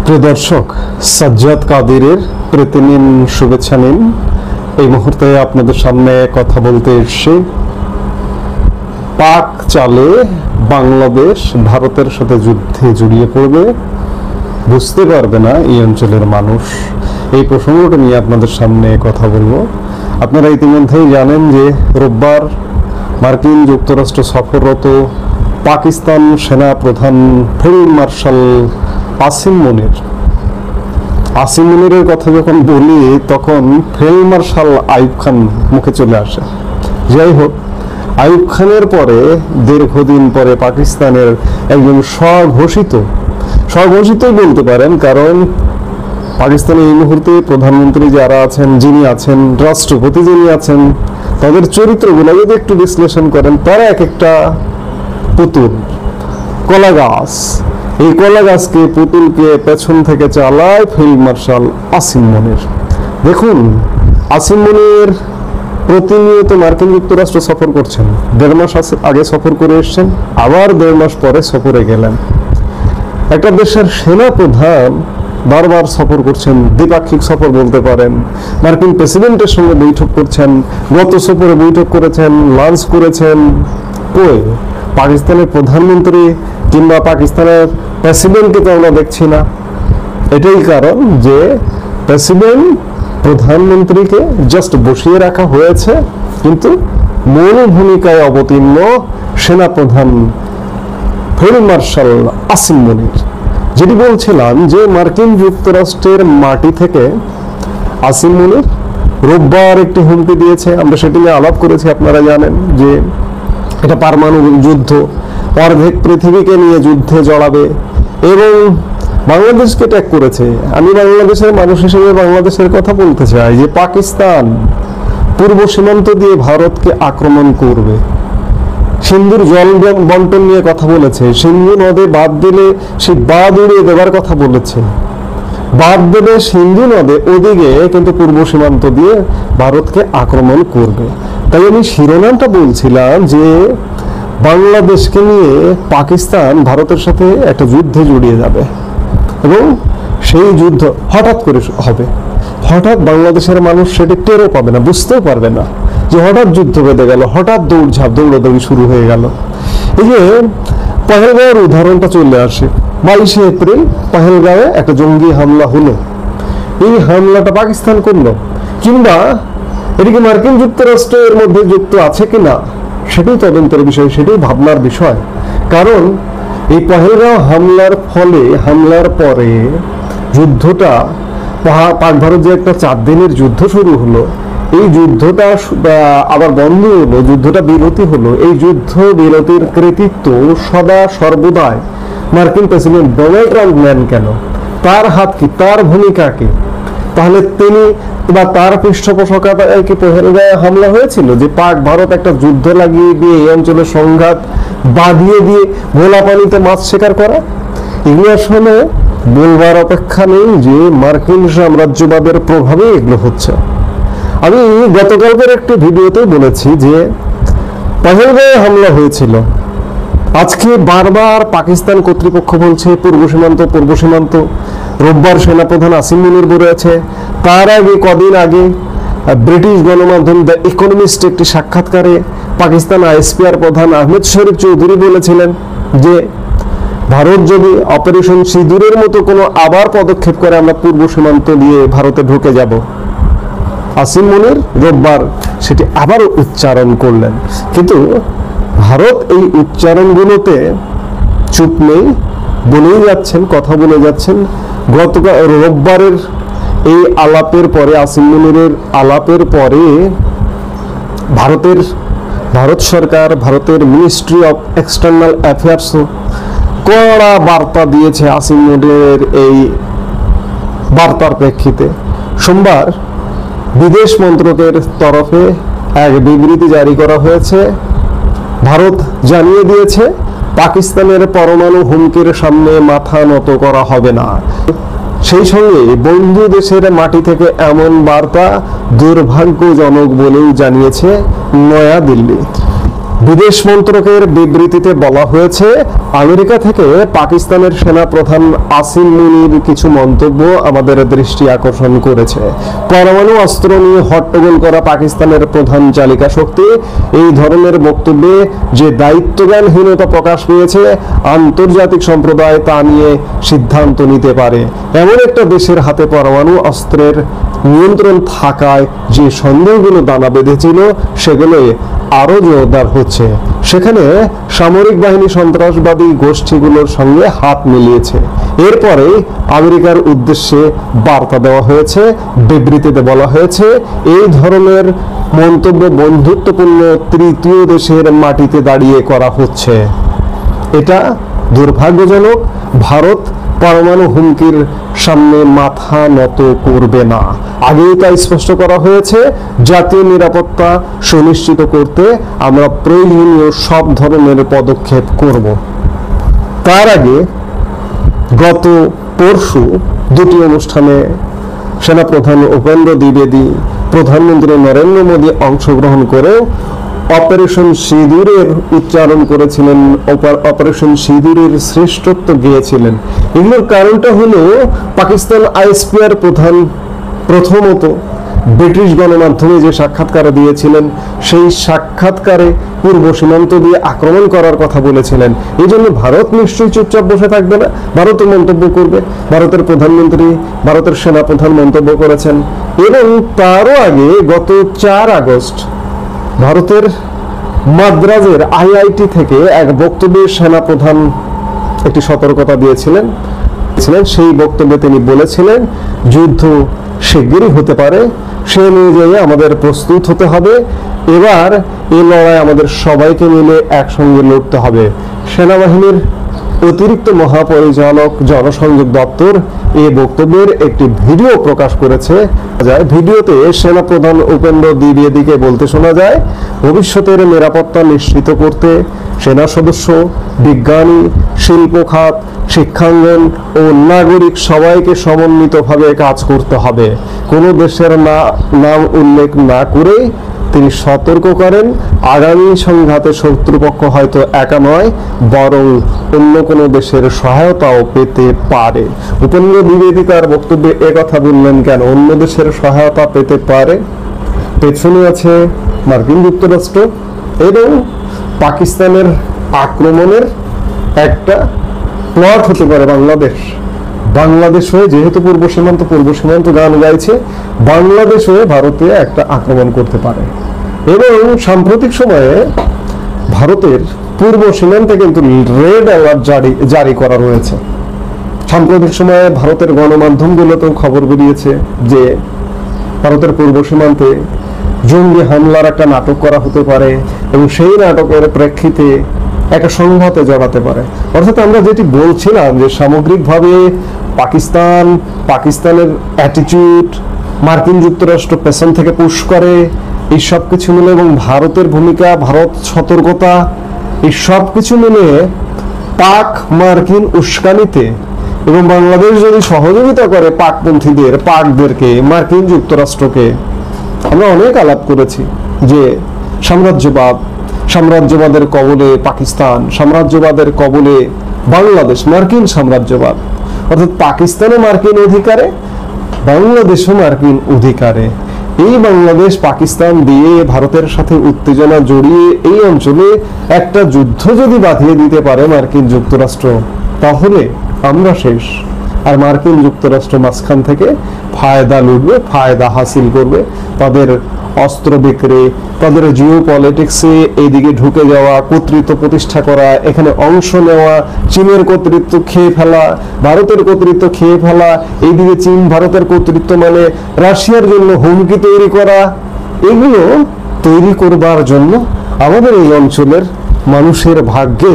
প্রিয় দর্শক, সাজ্জাদ কাদেরের প্রীতি নিন, শুভেচ্ছা নিন। এই মুহূর্তে আপনাদের সামনে কথা বলতে এসেছি। পাক চালে বাংলাদেশ ভারতের সাথে যুদ্ধে জড়িয়ে পড়বে, বুঝতে পারবে না এই অঞ্চলের মানুষ। এই প্রসঙ্গটা নিয়ে আপনাদের সামনে কথা বলবো। আপনারা ইতিমধ্যেই জানেন যে রোববার মার্কিন যুক্তরাষ্ট্র সফররত পাকিস্তান সেনা প্রধান ফিল্ড মার্শাল আসিম মুনিরের কথা যখন বলি তখন ফিল্ড মার্শাল আইয়ুব খান মুখে চলে আসে। যাই হোক, আইয়ুব খানের পরে দীর্ঘদিন পরে পাকিস্তানের একজন স্বঘোষিতই বলতে পারেন, কারণ পাকিস্তানে এই মুহূর্তে প্রধানমন্ত্রী যারা আছেন, যিনি আছেন, রাষ্ট্রপতি যিনি আছেন, তাদের চরিত্রগুলো যদি একটু বিশ্লেষণ করেন, তারা এক একটা পুতুল, কলা গাছ। এই কলা গাছকে, পুতুলকে পেছন থেকে চালায় ফিল্ড মার্শাল আসিম মুনির। দেখুন, আসিম মুনির প্রতিনিয়ত মার্কিন যুক্তরাষ্ট্র সফর করছেন। 1.5 মাস আগে সফর করে এসছেন, আবার 1.5 মাস পরে সফরে গেলেন। একটা দেশের সেনা প্রধান বারবার সফর করছেন, দ্বিপাক্ষিক সফর বলতে পারেন। মার্কিন প্রেসিডেন্টের সঙ্গে বৈঠক করছেন, গত সফরে বৈঠক করেছেন, লাঞ্চ করেছেন। কই পাকিস্তানের প্রধানমন্ত্রী কিংবা পাকিস্তানের প্রেসিডেন্টকে তো আমরা দেখছি না। এটাই কারণ যে প্রেসিডেন্ট প্রধানমন্ত্রীকে জাস্ট বসিয়ে রাখা হয়েছে, কিন্তু মূল ভূমিকায় অবতীর্ণ সেনাপ্রধান ফিল্ড মার্শাল আসিম মুনির। যেটি বলছিলাম যে মার্কিন যুক্তরাষ্ট্রের মাটি থেকে আসিম মুনির রোববার একটি হুমকি দিয়েছে। আমরা সেটি নিয়ে আলাপ করেছি, আপনারা জানেন যে এটা পারমাণবিক যুদ্ধ, অর্ধেক পৃথিবীকে নিয়ে যুদ্ধে জড়াবে এবং বাংলাদেশকে ট্যাগ করেছে। আমি বাংলাদেশের মানুষ হিসেবে বাংলাদেশের কথা বলতে চাই যে পাকিস্তান পূর্ব সীমান্ত দিয়ে ভারতকে আক্রমণ করবে। সিন্ধুর জল বন্টন নিয়ে কথা বলেছে, সিন্ধু নদে বাঁধ দিলে সেই বাঁধ উড়িয়ে দেওয়ার কথা বলেছে। বাঁধ দেবে সিন্ধু নদে, ওদিকে কিন্তু পূর্ব সীমান্ত দিয়ে ভারতকে আক্রমণ করবে। তাই আমি শিরোনামটা বলছিলাম যে বাংলাদেশকে নিয়ে পাকিস্তান ভারতের সাথে একটা যুদ্ধে জড়িয়ে যাবে এবং সেই যুদ্ধ হঠাৎ করে হবে। হঠাৎ বাংলাদেশের মানুষ সেটি টেরও পাবে না, বুঝতেও পারবে না যে হঠাৎ যুদ্ধ বেঁধে গেল, হঠাৎ দৌড়াদৌড়ি শুরু হয়ে গেল। এই যে পহেলগাঁওয়ের উদাহরণটা চলে আসে। 22শে এপ্রিল পহেলগাঁওয়ে একটা জঙ্গি হামলা হলো। এই হামলাটা পাকিস্তান করলো, কিংবা এটিকে মার্কিন যুক্তরাষ্ট্রের মধ্যে যুক্ত আছে কিনা সেটাই তদন্তের বিষয়, সেটাই ভাবনার বিষয়। কারণ এই পহেলগাঁও হামলার পরে যুদ্ধটা, পাক ভারত যে একটা 4 দিনের যুদ্ধ শুরু হলো, এই যুদ্ধটা আবার বন্ধ হলো, যুদ্ধটা বিরতি হলো। এই যুদ্ধ বিরতির কৃতিত্ব সর্বদাই মার্কিন প্রেসিডেন্ট ডোনাল্ড ট্রাম্প নেন কেন? তার হাত কি, তার ভূমিকা কি? তাহলে তিনি বা তার পৃষ্ঠপোষকতায় কি পহেলগাঁওয়ে হামলা হয়েছিল যে পাক ভারত একটা যুদ্ধ লাগিয়ে দিয়ে এই অঞ্চলের সংঘাত বাঁধিয়ে দিয়ে ভোলা পানিতে মাছ শিকার করা? এগুলো আসলে বলবার অপেক্ষা নেই যে মার্কিন সাম্রাজ্যবাদের প্রভাবে এগুলো হচ্ছে। আমি গতকালকের একটি ভিডিওতে বলেছি যে পহেলগাঁওয়ে হামলা হয়েছিল। আজকে বারবার পাকিস্তান কর্তৃপক্ষ বলছে পূর্ব সীমান্ত। রোববার সেনাপ্রধান আসিম মুনির বলেছে। তার আগে, কদিন আগে ব্রিটিশ গণমাধ্যম দ্য ইকোনমিস্ট একটি সাক্ষাৎকারে পাকিস্তান আইএসপিআর প্রধান আহমেদ শরীফ চৌধুরী বলেছিলেন যে ভারত যদি অপারেশন সিঁদুরের মতো কোনো আবার পদক্ষেপ করে, আমরা পূর্ব সীমান্ত দিয়ে ভারতে ঢুকে যাব। আসিম মুনির রোববার সেটি আবার উচ্চারণ করলেন, কিন্তু ভারত এই উচ্চারণগুলোতে চুপ নেই, বলেই যাচ্ছেন, কথা বলে যাচ্ছেন। গতকাল রোববারের এই আলাপের পরে, আসিম মুনিরের আলাপের পরে ভারত সরকার, ভারতের মিনিস্ট্রি অফ এক্সটার্নাল অ্যাফেয়ার্স কড়া বার্তা দিয়েছে আসিম মুনিরের এই বার্তার প্রেক্ষিতে। সোমবার বিদেশ মন্ত্রকের তরফে এক বিবৃতি জারি করা হয়েছে। ভারত জানিয়ে দিয়েছে পাকিস্তানের পরমাণু হুমকির সামনে মাথা নত করা হবে না। সেই সঙ্গে বন্ধু দেশের মাটি থেকে এমন বার্তা দুর্ভাগ্যজনক বলেও জানিয়েছে নয়াদিল্লি। বিদেশ মন্ত্রকের বিবৃতিতে বলা হয়েছে, আমেরিকা থেকে পাকিস্তানের সেনা প্রধান আসিম মুনির কিছু মন্তব্য আমাদের দৃষ্টি আকর্ষণ করেছে। পরমাণু অস্ত্র নিয়ে হট্টগোল করা পাকিস্তানের প্রধান চালিকা শক্তি এই ধরনের বক্তব্যে যে দায়িত্বজ্ঞানহীনতা প্রকাশ পেয়েছে, আন্তর্জাতিক সম্প্রদায় তা নিয়ে সিদ্ধান্ত নিতে পারে। এমন একটা দেশের হাতে পরমাণু অস্ত্রের নিয়ন্ত্রণ থাকায় যে সন্দেহগুলো দানা বেঁধেছিল সেগুলো আরো জোরদার হচ্ছে। সেখানে সামরিক বাহিনী সন্ত্রাসবাদী গোষ্ঠীগুলোর সঙ্গে হাত মিলিয়েছে। এরপরে আমেরিকার উদ্দেশ্যে বার্তা দেওয়া হয়েছে, বিবৃতিতে বলা হয়েছে, এই ধরনের মন্তব্য বন্ধুত্বপূর্ণ তৃতীয় দেশের মাটিতে দাঁড়িয়ে করা হচ্ছে। এটা দুর্ভাগ্যজনক। ভারত পরমাণু হুমকির সামনে মাথা নত করবে না। আগেই তা স্পষ্ট করা হয়েছে। জাতীয় নিরাপত্তা সুনিশ্চিত করতে আমরা প্রয়োজনীয় সব ধরনের পদক্ষেপ করব। তার আগে গত পরশু দুটি অনুষ্ঠানে সেনাপ্রধান উপেন্দ্র দ্বিবেদী, প্রধানমন্ত্রী নরেন্দ্র মোদী অংশগ্রহণ করেও অপারেশন সিঁদুরের উচ্চারণ করেছিলেন, অপারেশন সিঁদুরের শ্রেষ্ঠত্ব গেয়েছিলেন। এগুলোর কারণটা হলো পাকিস্তান আইএসপিআর প্রধান প্রথমত ব্রিটিশ গণমাধ্যমে যে সাক্ষাৎকার দিয়েছিলেন, সেই সাক্ষাৎকারে পূর্ব সীমান্ত দিয়ে আক্রমণ করার কথা বলেছিলেন। এই জন্য ভারত নিশ্চয়ই চুপচাপ বসে থাকবে না, ভারতও মন্তব্য করবে। ভারতের প্রধানমন্ত্রী, ভারতের সেনাপ্রধান মন্তব্য করেছেন। এবং তারও আগে গত 4 আগস্ট ভারতের মাদ্রাজের আইআইটি থেকে এক বক্তব্যে সেনাপ্রধান একটি সতর্কতা দিয়েছিলেন। সেই বক্তব্যে তিনি বলেছিলেন, যুদ্ধ শিগগিরই হতে পারে, সে অনুযায়ী আমাদের প্রস্তুত হতে হবে। এবার এই লড়াই আমাদের সবাইকে মিলে একসঙ্গে লড়তে হবে। সেনাবাহিনীর অতিরিক্ত মহাপরিচালক জনসংযোগ দপ্তর এই বক্তব্যের একটি ভিডিও প্রকাশ করেছে। ভিডিওতে সেনাপ্রধান উপেন্দ্র দ্বিবেদীকে বলতে শোনা যায়, ভবিষ্যতের নিরাপত্তা নিশ্চিত করতে সেনা সদস্য, বিজ্ঞানী, শিল্প খাত, শিক্ষাঙ্গন ও নাগরিক সবাইকে সমন্বিতভাবে কাজ করতে হবে। কোনো দেশের নাম উল্লেখ না করে তিনি সতর্ক করেন, আগামী সংঘাতে শত্রুপক্ষ হয়তো একা নয়, বরং অন্য কোনো দেশের সহায়তাও পেতে পারে। উপেন্দ্র দ্বিবেদী তার বক্তব্যে একথা বললেন কেন? অন্য দেশের সহায়তা পেতে পারে, পেছনে আছে মার্কিন যুক্তরাষ্ট্র এবং পাকিস্তানের আক্রমণের একটা প্লট হতে পারে বাংলাদেশ। বাংলাদেশ হয়ে, যেহেতু পূর্ব সীমান্ত গান গাইছে, বাংলাদেশ হয়ে ভারতে একটা আক্রমণ করতে পারে। এবং সাম্প্রতিক সময়ে ভারতের পূর্ব সীমান্তে কিন্তু রেড অ্যালার্ট জারি করা রয়েছে। সাম্প্রতিক সময়ে ভারতের গণমাধ্যমগুলোতেও খবর বেরিয়েছে যে ভারতের পূর্ব সীমান্তে জঙ্গি হামলার একটা নাটক করা হতে পারে এবং সেই নাটকের প্রেক্ষিতে একটা সংঘাতে জড়াতে পারে। অর্থাৎ আমরা যেটি বলছিলাম যে সামগ্রিকভাবে পাকিস্তানের অ্যাটিটিউড, মার্কিন যুক্তরাষ্ট্র পেছন থেকে পুশ করে, এই সব কিছু মিলে এবং ভারতের ভূমিকা, ভারত সতর্কতা, এই সব কিছু মিলে পাক মার্কিন উস্কানিতে এবং বাংলাদেশ যদি সহযোগিতা করে পাকদেরকে, মার্কিন যুক্তরাষ্ট্রকে, আমরা অনেক আলাপ করেছি যে সাম্রাজ্যবাদের কবলে পাকিস্তান, সাম্রাজ্যবাদের কবলে বাংলাদেশ, মার্কিন সাম্রাজ্যবাদ। অর্থাৎ পাকিস্তানও মার্কিন অধিকারে, বাংলাদেশও মার্কিন অধিকারে। এই বাংলাদেশ পাকিস্তান দিয়ে ভারতের সাথে উত্তেজনা জড়িয়ে এই অঞ্চলে একটা যুদ্ধ যদি বাঁধিয়ে দিতে পারে মার্কিন যুক্তরাষ্ট্র, তাহলে আমরা শেষ। আর মার্কিন যুক্তরাষ্ট্র মাঝখান থেকে ফায়দা লুটবে, ফায়দা হাসিল করবে। তাদের অস্ত্র বিক্রি, তাদের জিও পলিটিক্সে এইদিকে ঢুকে যাওয়া, কর্তৃত্ব প্রতিষ্ঠা করা, এখানে অংশ নেওয়া, চীনের কর্তৃত্ব খেয়ে ফেলা, ভারতের কর্তৃত্ব খেয়ে ফেলা, এইদিকে চীন ভারতের কর্তৃত্ব মানে রাশিয়ার জন্য হুমকি তৈরি করা, এগুলো তৈরি করবার জন্য আমাদের এই অঞ্চলের মানুষের ভাগ্যে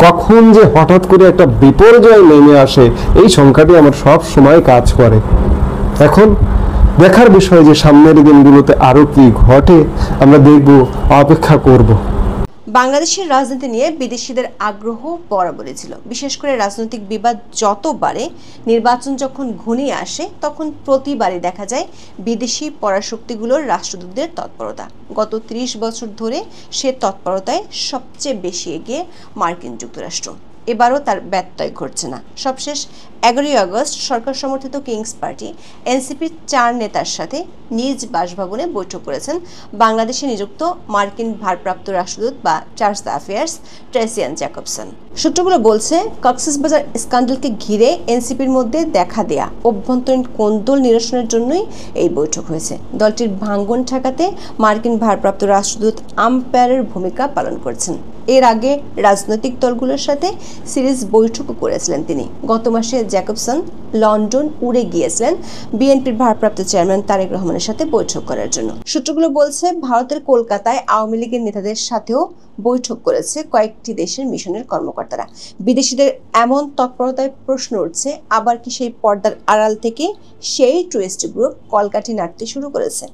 কখন যে হঠাৎ করে একটা বিপর্যয় নেমে আসে, এই সংখ্যাটি আমার সব সময় কাজ করে। এখন দেখার বিষয় যে সামনের দিনগুলোতে আরো কি ঘটে, আমরা দেখব, অপেক্ষা করব। বাংলাদেশের রাজনীতি নিয়ে বিদেশিদের আগ্রহ বরাবরই ছিল। বিশেষ করে রাজনৈতিক বিবাদ যত বাড়ে, নির্বাচন যখন ঘনিয়ে আসে, তখন প্রতিবারই দেখা যায় বিদেশি পরাশক্তিগুলোর রাষ্ট্রদূতদের তৎপরতা। গত ৩০ বছর ধরে সে তৎপরতায় সবচেয়ে বেশি এগিয়ে মার্কিন যুক্তরাষ্ট্র। এবারও তার ব্যত্যয় ঘটছে না। সবশেষ 11ই আগস্ট সরকার সমর্থিত কিংস পার্টি এনসিপির 4 নেতার সাথে নিজ বাসভবনে বৈঠক করেছেন বাংলাদেশে নিযুক্ত মার্কিন ভারপ্রাপ্ত রাষ্ট্রদূত বা চার্জ অ্যাফেয়ার্স ট্রেসিয়ান জ্যাকবসন। সূত্রগুলো বলছে, কক্সবাজার স্ক্যান্ডালকে ঘিরে এনসিপির মধ্যে দেখা দেয়া অভ্যন্তরীণ কোন্দল নিরসনের জন্যই এই বৈঠক হয়েছে। দলটির ভাঙ্গন ঠেকাতে মার্কিন ভারপ্রাপ্ত রাষ্ট্রদূত আম্পায়ারের ভূমিকা পালন করছেন। এর আগে রাজনৈতিক দলগুলোর সাথে সিরিজ বৈঠকও করেছিলেন তিনি। গত মাসে জ্যাকবসন লন্ডন উড়ে গিয়েছিলেন বিএনপির ভারপ্রাপ্ত চেয়ারম্যান তারেক রহমানের সাথে বৈঠক করার জন্য। সূত্রগুলো বলছে, ভারতের কলকাতায় আওয়ামী লীগের নেতাদের সাথেও বৈঠক করেছে কয়েকটি দেশের মিশনের কর্মকর্তারা। বিদেশিদের এমন তৎপরতায় প্রশ্ন উঠছে, আবার কি সেই পর্দার আড়াল থেকে সেই টুরিস্ট গ্রুপ কলকাঠি নাড়তে শুরু করেছে?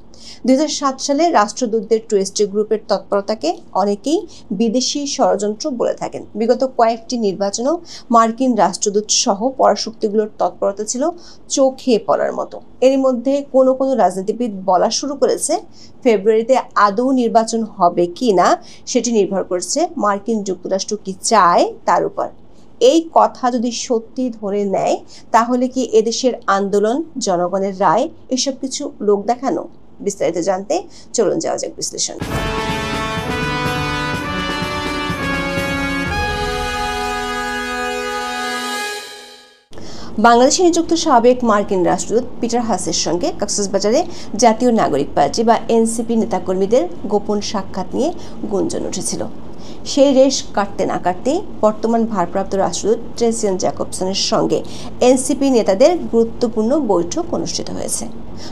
2007 সালে রাষ্ট্রদূতদের টুরিস্ট গ্রুপের তৎপরতাকে অনেকেই বিদেশি ষড়যন্ত্র বলে থাকেন। বিগত কয়েকটি নির্বাচনেও মার্কিন রাষ্ট্রদূত সহ পরাশক্তিগুলোর তৎপরতা ছিল চোখে পড়ার মতো। এর মধ্যে কোনো রাজনীতিবিদ বলা শুরু করেছে, ফেব্রুয়ারিতে আদৌ নির্বাচন হবে কি না সেটি নির্ভর করছে মার্কিন যুক্তরাষ্ট্র কি চায় তার উপর। এই কথা যদি সত্যি ধরে নেয়, তাহলে কি এদেশের আন্দোলন, জনগণের রায় এসব কিছু লোক দেখানো? বিস্তারিত জানতে চলুন যাওয়া যাক বিশ্লেষণ। বাংলাদেশে নিযুক্ত সাবেক মার্কিন রাষ্ট্রদূত পিটার হাসের সঙ্গে কক্সবাজারে জাতীয় নাগরিক পার্টি বা এনসিপি নেতাকর্মীদের গোপন সাক্ষাৎ নিয়ে গুঞ্জন উঠেছিল। সেই রেশ কাটতে না কাটতেই বর্তমান ভারপ্রাপ্ত রাষ্ট্রদূত ট্রেসিয়ান জ্যাকবসনের সঙ্গে এনসিপি নেতাদের গুরুত্বপূর্ণ বৈঠক অনুষ্ঠিত হয়েছে।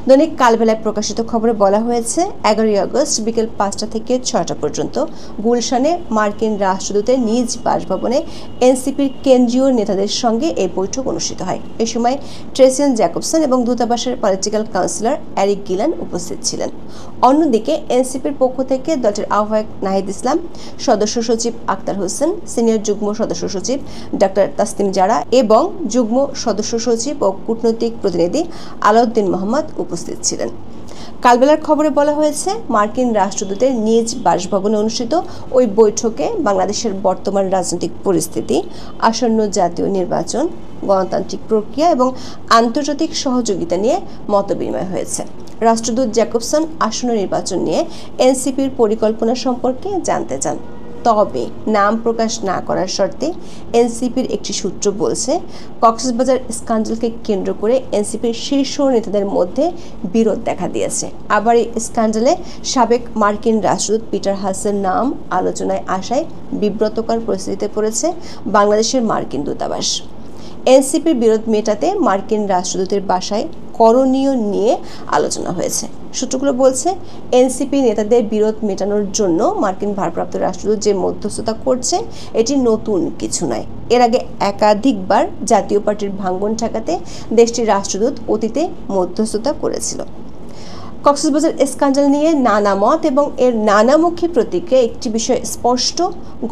দৈনিক কালবেলায় প্রকাশিত খবরে বলা হয়েছে, 11ই আগস্ট বিকেল 5টা থেকে 6টা পর্যন্ত গুলশানে মার্কিন রাষ্ট্রদূতের নিজ বাসভবনে এনসিপির কেন্দ্রীয় নেতাদের সঙ্গে এই বৈঠক অনুষ্ঠিত হয়। এ সময় ট্রেসিয়ান জ্যাকবসন এবং দূতাবাসের পলিটিক্যাল কাউন্সিলর এরিক গিলান উপস্থিত ছিলেন। অন্যদিকে এনসিপির পক্ষ থেকে দলটির আহ্বায়ক নাহিদ ইসলাম, সদস্য সচিব আক্তার হোসেন, সিনিয়র যুগ্ম সদস্য সচিব ডক্টর তাসনিম জারা এবং যুগ্ম সদস্য সচিব ও কূটনৈতিক প্রতিনিধি আলাউদ্দিন মোহাম্মদ উপস্থিত ছিলেন। কালবেলার খবরে বলা হয়েছে, মার্কিন রাষ্ট্রদূতের নিজ বাসভবনে অনুষ্ঠিত ওই বৈঠকে বাংলাদেশের বর্তমান রাজনৈতিক পরিস্থিতি, আসন্ন জাতীয় নির্বাচন, গণতান্ত্রিক প্রক্রিয়া এবং আন্তর্জাতিক সহযোগিতা নিয়ে মতবিনিময় হয়েছে। রাষ্ট্রদূত জ্যাকবসন আসন্ন নির্বাচন নিয়ে এনসিপির পরিকল্পনা সম্পর্কে জানতে চান। তবে নাম প্রকাশ না করার শর্তে এনসিপির একটি সূত্র বলছে, কক্সবাজার স্ক্যান্ডালকে কেন্দ্র করে এনসিপির শীর্ষ নেতাদের মধ্যে বিরোধ দেখা দিয়েছে। আবার এই স্ক্যান্ডালে সাবেক মার্কিন রাষ্ট্রদূত পিটার হাসের নাম আলোচনায় আসায় বিব্রতকর পরিস্থিতিতে পড়েছে বাংলাদেশের মার্কিন দূতাবাস। এনসিপির বিরোধ মেটাতে মার্কিন রাষ্ট্রদূতের বাসায় করণীয় নিয়ে আলোচনা হয়েছে। সূত্রগুলো বলছে, এনসিপি নেতাদের বিরোধ মেটানোর জন্য মার্কিন ভারপ্রাপ্ত রাষ্ট্রদূত যে মধ্যস্থতা করছে, এটি নতুন কিছু নয়। এর আগে একাধিকবার জাতীয় পার্টির ভাঙ্গন ঠেকাতে দেশটির রাষ্ট্রদূত অতীতে মধ্যস্থতা করেছিল। কক্সবাজার স্ক্যান্ডাল নিয়ে নানা মত এবং এর নানামুখী প্রতিক্রিয়া একটি বিষয় স্পষ্ট,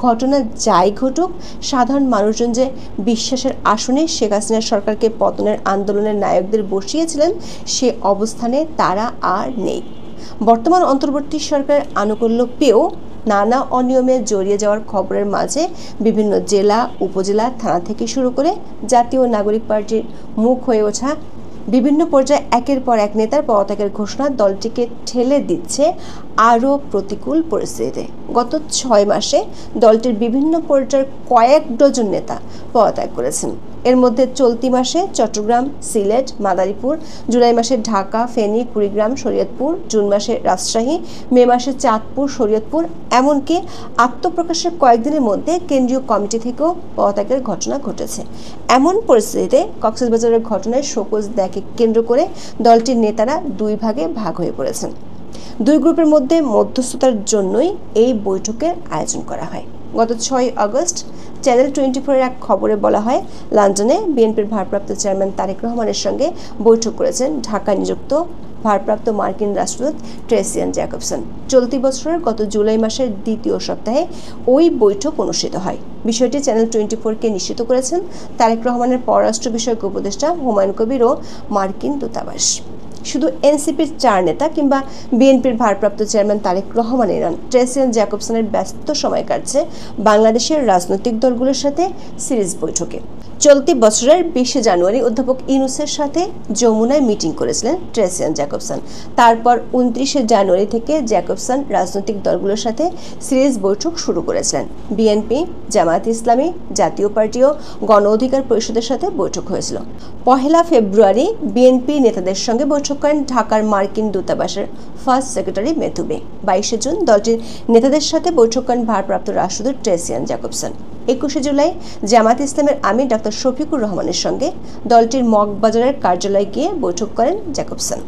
ঘটনা যাই ঘটুক, সাধারণ মানুষজন যে বিশ্বাসের আসনে শেখ হাসিনা সরকারকে পতনের আন্দোলনের নায়কদের বসিয়েছিলেন, সে অবস্থানে তারা আর নেই। বর্তমান অন্তর্বর্তী সরকারের আনুকূল্য পেয়েও নানা অনিয়মে জড়িয়ে যাওয়ার খবরের মাঝে বিভিন্ন জেলা, উপজেলা, থানা থেকে শুরু করে জাতীয় নাগরিক পার্টির মুখ হয়ে ওঠা বিভিন্ন পর্যায়ে একের পর এক নেতার পদত্যাগের ঘোষণা দলটিকে ঠেলে দিচ্ছে আরও প্রতিকূল পরিস্থিতিতে। গত 6 মাসে দলটির বিভিন্ন পর্যায়ের কয়েক ডজন নেতা পদত্যাগ করেছেন। এর মধ্যে চলতি মাসে চট্টগ্রাম, সিলেট, মাদারীপুর, জুলাই মাসে ঢাকা, ফেনী, কুড়িগ্রাম, শরীয়তপুর, জুন মাসে রাজশাহী, মে মাসে চাঁদপুর, শরীয়তপুর, এমনকি আত্মপ্রকাশের কয়েকদিনের মধ্যে কেন্দ্রীয় কমিটি থেকেও পদত্যাগের ঘটনা ঘটেছে। এমন পরিস্থিতিতে কক্সবাজারের ঘটনায় শোকজ দেখে কেন্দ্র করে দলটির নেতারা 2 ভাগে ভাগ হয়ে পড়েছেন। 2 গ্রুপের মধ্যে মধ্যস্থতার জন্যই এই বৈঠকের আয়োজন করা হয়। গত 6 আগস্ট চ্যানেল 24-এর এক খবরে বলা হয়, লন্ডনে বিএনপির ভারপ্রাপ্ত চেয়ারম্যান তারেক রহমানের সঙ্গে বৈঠক করেছেন ঢাকায় নিযুক্ত ভারপ্রাপ্ত মার্কিন রাষ্ট্রদূত ট্রেসিয়ান জ্যাকবসন। চলতি বছরের গত জুলাই মাসের দ্বিতীয় সপ্তাহে ওই বৈঠক অনুষ্ঠিত হয়। বিষয়টি চ্যানেল 24-কে নিশ্চিত করেছেন তারেক রহমানের পররাষ্ট্র বিষয়ক উপদেষ্টা হুমায়ুন কবির ও মার্কিন দূতাবাস। শুধু এনসিপির 4 নেতা কিংবা বিএনপির ভারপ্রাপ্ত চেয়ারম্যান তারেক রহমানের নন, ট্রেসিয়ান জ্যাকবসনের ব্যস্ত সময় কাটছে বাংলাদেশের রাজনৈতিক দলগুলোর সাথে সিরিজ বৈঠকে। চলতি বছরের 20 জানুয়ারি অধ্যাপক ইউনূসের সাথে যমুনায় মিটিং করেছিলেন ট্রেসিয়ান জ্যাকবসন। তারপর 29 জানুয়ারি থেকে জ্যাকবসন রাজনৈতিক দলগুলোর সাথে সিরিজ বৈঠক শুরু করেছিলেন। বিএনপি, জামায়াত ইসলামী, জাতীয় পার্টি ও গণ অধিকার পরিষদের সাথে বৈঠক হয়েছিল। 1 ফেব্রুয়ারি বিএনপি নেতাদের সঙ্গে বৈঠক করেন ঢাকার মার্কিন দূতাবাসের ফার্স্ট সেক্রেটারি মেথুবে। 22 জুন দলটির নেতাদের সাথে বৈঠক করেন ভারপ্রাপ্ত রাষ্ট্রদূত ট্রেসিয়ান জ্যাকবসন। 21 জুলাই জামায়াত ইসলামের আমির ডক্টর শফিকুর রহমানের সঙ্গে দলটির মগবাজারের কার্যালয়ে গিয়ে বৈঠক করেন জ্যাকবসন।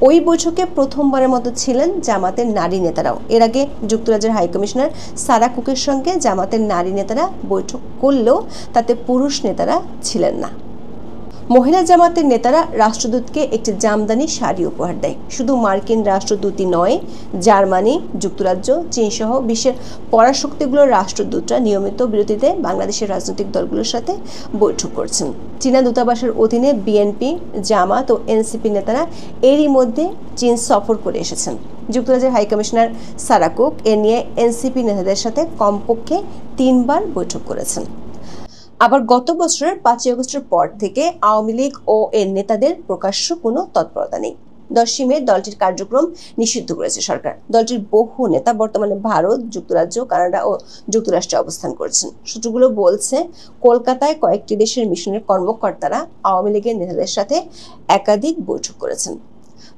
ওই বৈঠকে প্রথমবারের মতো ছিলেন জামাতের নারী নেতারাও। এর আগে যুক্তরাজ্যের হাইকমিশনার সারা কুকের সঙ্গে জামাতের নারী নেতারা বৈঠক করলেও তাতে পুরুষ নেতারা ছিলেন না। মহিলা জামাতের নেতারা রাষ্ট্রদূতকে একটি জামদানি শাড়ি উপহার দেয়। শুধু মার্কিন রাষ্ট্রদূতই নয়, জার্মানি, যুক্তরাজ্য, চীনসহ বিশ্বের পরাশক্তিগুলোর রাষ্ট্রদূতরা নিয়মিত বিরতিতে বাংলাদেশের রাজনৈতিক দলগুলোর সাথে বৈঠক করছেন। চীনা দূতাবাসের অধীনে বিএনপি, জামাত ও এনসিপি নেতারা এরই মধ্যে চীন সফর করে এসেছেন। যুক্তরাজ্যের হাইকমিশনার সারা কুক এ নিয়ে এনসিপি নেতাদের সাথে কমপক্ষে 3 বার বৈঠক করেছেন। আবার গত বছরের 5 আগস্টের পর থেকে আওয়ামী লীগ ও এর নেতাদের প্রকাশ্য কোনো তৎপরতা নেই। 10 মে দলটির কার্যক্রম নিষিদ্ধ করেছে সরকার। দলটির বহু নেতা বর্তমানে ভারত, যুক্তরাজ্য, কানাডা ও যুক্তরাষ্ট্রে অবস্থান করছেন। সূত্রগুলো বলছে, কলকাতায় কয়েকটি দেশের মিশনের কর্মকর্তারা আওয়ামী লীগের নেতাদের সাথে একাধিক বৈঠক করেছেন।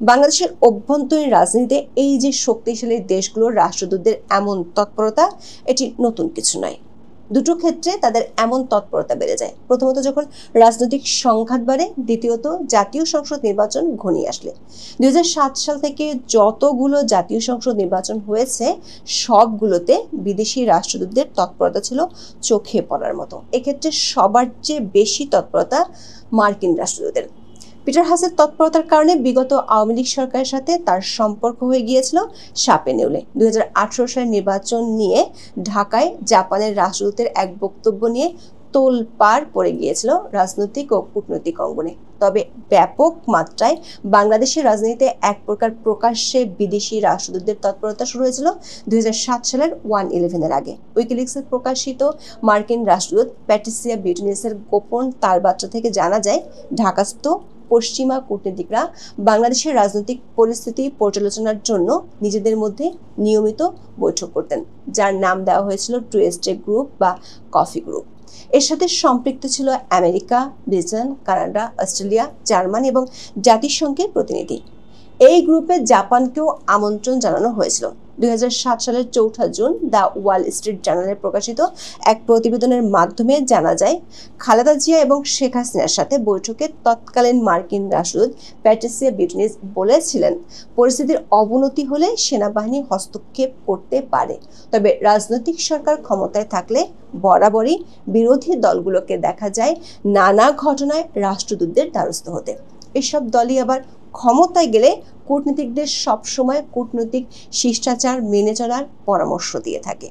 বাংলাদেশের অভ্যন্তরীণ রাজনীতিতে এই যে শক্তিশালী দেশগুলোর রাষ্ট্রদূতদের এমন তৎপরতা, এটি নতুন কিছু নয়। দুটো ক্ষেত্রে তাদের এমন তৎপরতা বেড়ে যায়। প্রথমত যখন রাজনৈতিক সংঘাত বাড়ে, দ্বিতীয়ত জাতীয় সংসদ নির্বাচন ঘনিয়ে আসলে। 2007 সাল থেকে যতগুলো জাতীয় সংসদ নির্বাচন হয়েছে সবগুলোতে বিদেশি রাষ্ট্রদূতদের তৎপরতা ছিল চোখে পড়ার মতো। এক্ষেত্রে সবার চেয়ে বেশি তৎপরতা মার্কিন রাষ্ট্রদূতের। পিটার হাসের তৎপরতার কারণে বিগত আওয়ামী লীগ সরকারের সাথে তার সম্পর্ক হয়ে গিয়েছিল সাপে নেউলে। 2018 সালের নির্বাচন নিয়ে ঢাকায় জাপানের রাষ্ট্রদূতের এক বক্তব্য নিয়ে তোলপাড় পড়ে গিয়েছিল রাজনৈতিক ও কূটনৈতিক অঙ্গনে। তবে ব্যাপক মাত্রায় বাংলাদেশের রাজনীতিতে এক প্রকার প্রকাশ্যে বিদেশি রাষ্ট্রদূতদের তৎপরতা শুরু হয়েছিল 2007 সালের 1/11-এর আগে। উইকিলিক্সে প্রকাশিত মার্কিন রাষ্ট্রদূত প্যাট্রিসিয়া বিউটিনিসের গোপন তারবার্তা থেকে জানা যায়, ঢাকাস্থ পশ্চিমা কূটনীতিকরা বাংলাদেশের রাজনৈতিক পরিস্থিতি পর্যালোচনার জন্য নিজেদের মধ্যে নিয়মিত বৈঠক করতেন, যার নাম দেওয়া হয়েছিল টুয়েস্টে গ্রুপ বা কফি গ্রুপ। এর সাথে সম্পৃক্ত ছিল America, Britain, Canada, Australia, Germany এবং জাতিসংঘের প্রতিনিধি। এই গ্রুপে জাপানকেও আমন্ত্রণ জানানো হয়েছিল। 2007 সালের 4 জুন দ্য ওয়াল স্ট্রিট জার্নালে প্রকাশিত এক প্রতিবেদনের মাধ্যমে জানা যায়, খালেদা জিয়া এবং শেখ হাসিনার সাথে বৈঠকে তৎকালীন মার্কিন রাষ্ট্রদূত প্যাট্রিসিয়া বিউটিনিস বলেছিলেন, পরিস্থিতির অবনতি হলে সেনাবাহিনী হস্তক্ষেপ করতে পারে, তবে রাজনৈতিক সরকার ক্ষমতায় থাকলে বরাবরই বিরোধী দলগুলোকে দেখা যায় নানা ঘটনায় রাষ্ট্রদূতদের দ্বারস্থ হতে। এসব দলই আবার ক্ষমতায় গেলে কূটনীতিকদের সবসময় কূটনৈতিক শিষ্টাচার মেনে চলার পরামর্শ দিয়ে থাকে।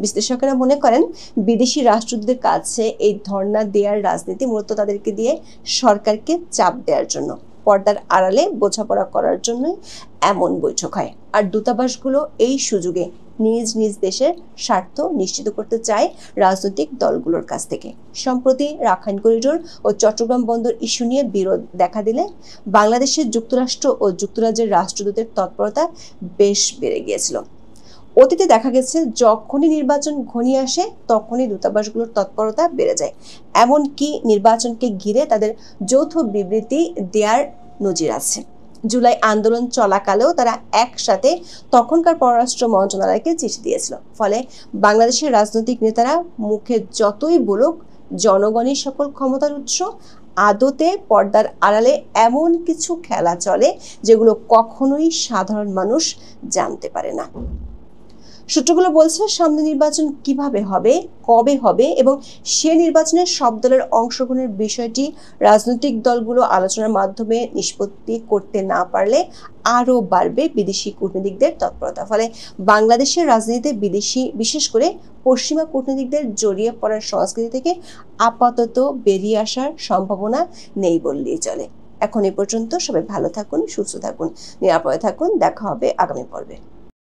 বিশ্লেষকেরা মনে করেন, বিদেশি রাষ্ট্রদূতদের কাছে এই ধর্ণা দেওয়ার রাজনীতি মূলত তাদেরকে দিয়ে সরকারকে চাপ দেওয়ার জন্য, পর্দার আড়ালে বোঝাপড়া করার জন্যই এমন বৈঠক হয়। আর দূতাবাসগুলো এই সুযোগে নিজ নিজ দেশের স্বার্থ নিশ্চিত করতে চায় রাজনৈতিক দলগুলোর কাছ থেকে। সম্প্রতি রাখাইন করিডোর ও চট্টগ্রাম বন্দর ইস্যু নিয়ে বিরোধ দেখা দিলে বাংলাদেশের যুক্তরাষ্ট্র ও যুক্তরাজ্যের রাষ্ট্রদূতের তৎপরতা বেশ বেড়ে গিয়েছিল। অতীতে দেখা গেছে, যখনই নির্বাচন ঘনিয়ে আসে তখনই দূতাবাসগুলোর তৎপরতা বেড়ে যায়। এমনকি নির্বাচনকে ঘিরে তাদের যৌথ বিবৃতি দেওয়ার নজির আছে। জুলাই আন্দোলন চলাকালেও তারা একসাথে তখনকার পররাষ্ট্র মন্ত্রণালয়কে চিঠি দিয়েছিল। ফলে বাংলাদেশের রাজনৈতিক নেতারা মুখে যতই বলুক জনগণই সকল ক্ষমতার উৎস, আদতে পর্দার আড়ালে এমন কিছু খেলা চলে যেগুলো কখনোই সাধারণ মানুষ জানতে পারে না। সূত্রগুলো বলছে সামনে নির্বাচন কিভাবে হবে, কবে হবে এবং সে নির্বাচনে সব দলের অংশগ্রহণের বিষয়টি রাজনৈতিক দলগুলো আলোচনার মাধ্যমে নিষ্পত্তি করতে না পারলে আরও বাড়বে বিদেশি কূটনীতিকদের তৎপরতা। ফলে বাংলাদেশের রাজনীতিতে বিদেশি, বিশেষ করে পশ্চিমা কূটনীতিকদের জড়িয়ে পড়ার সংস্কৃতি থেকে আপাতত বেরিয়ে আসার সম্ভাবনা নেই বললেই চলে। এখন এ পর্যন্ত। সবাই ভালো থাকুন, সুস্থ থাকুন, নিরাপদে থাকুন। দেখা হবে আগামী পর্বে।